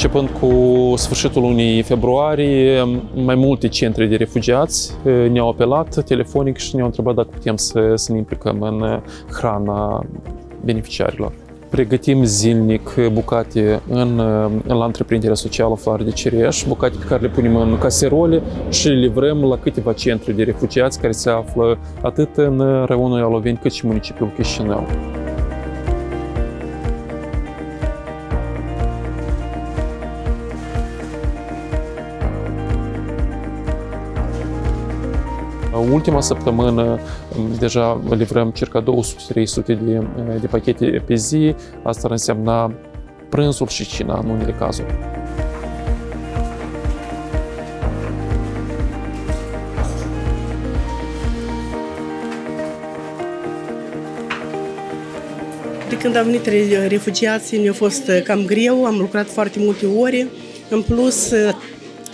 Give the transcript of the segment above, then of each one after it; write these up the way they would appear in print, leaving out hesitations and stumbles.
Începând cu sfârșitul lunii februarie, mai multe centre de refugiați ne-au apelat telefonic și ne-au întrebat dacă putem să ne implicăm în hrana beneficiarilor. Pregătim zilnic bucate la întreprinderea socială Floare de Cireș, bucate pe care le punem în caserole și le livrăm la câteva centre de refugiați care se află atât în raionul Ialoveni cât și municipiul Chișinău. Ultima săptămână deja livrăm circa 200-300 de pachete pe zi. Asta ar însemna prânzul și cina în unele cazuri. De când au venit refugiații, ne-a fost cam greu, am lucrat foarte multe ore. În plus,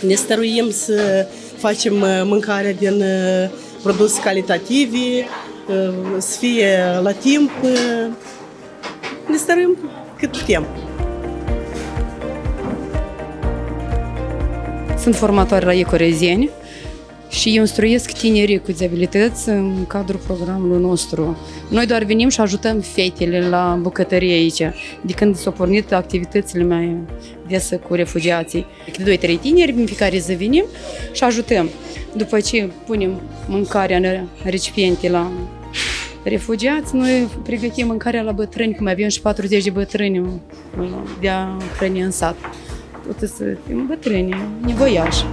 ne stăruim să facem mâncarea din produse calitative, să fie la timp. Ne stăruim cât putem. Sunt formatoare la Ecorezeni și instruiesc tinerii cu dizabilități în cadrul programului nostru. Noi doar venim și ajutăm fetele la bucătărie aici, de când s-au pornit activitățile mai des cu refugiații. De 2-3 tineri, în fiecare zi venim și ajutăm. După ce punem mâncarea în recipiente la refugiați, noi pregătim mâncarea la bătrâni, cum avem și 40 de bătrâni de a hrăni în sat. Tot să fim bătrâni, nevoiași.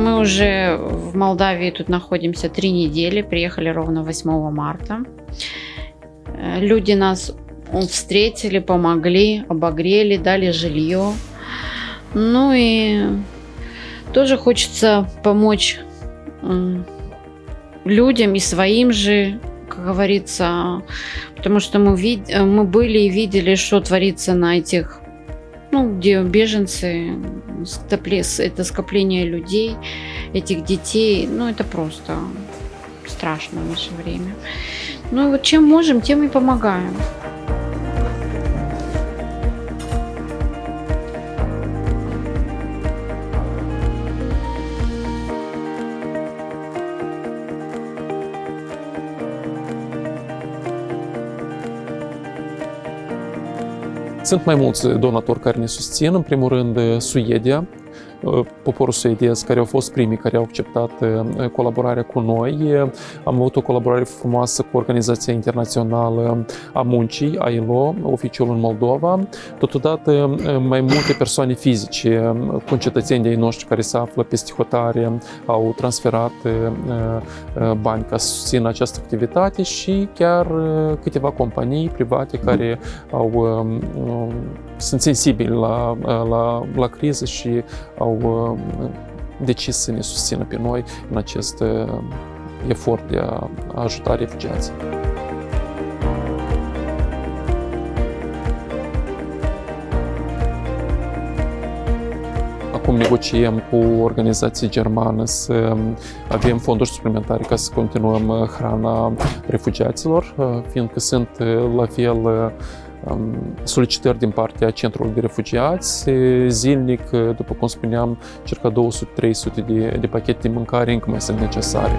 Мы уже в Молдавии тут находимся 3 недели, приехали ровно 8 марта. Люди нас встретили, помогли, обогрели, дали жилье. Ну и тоже хочется помочь людям и своим же, как говорится, потому что мы были и видели, что творится на этих, где беженцы, это скопление людей, этих детей, это просто страшно в наше время. Ну и вот чем можем, тем и помогаем. Sunt mai mulți donatori care ne susțin, în primul rând Suedia, poporul suedez, care au fost primii care au acceptat colaborarea cu noi. Am avut o colaborare frumoasă cu Organizația Internațională a Muncii, ILO, oficiul în Moldova. Totodată, mai multe persoane fizice, concetățenii ai noștri care se află peste hotare, au transferat bani ca să susțină această activitate și chiar câteva companii private care sunt sensibili la criză și au decis să ne susțină pe noi în acest efort de a ajuta refugiații. Acum negociem cu organizații germane să avem fonduri suplimentare ca să continuăm hrana refugiaților, fiindcă sunt la fel solicitări din partea centrului de refugiați. Zilnic, după cum spuneam, circa 200-300 de pachete de mâncare încă mai sunt necesare.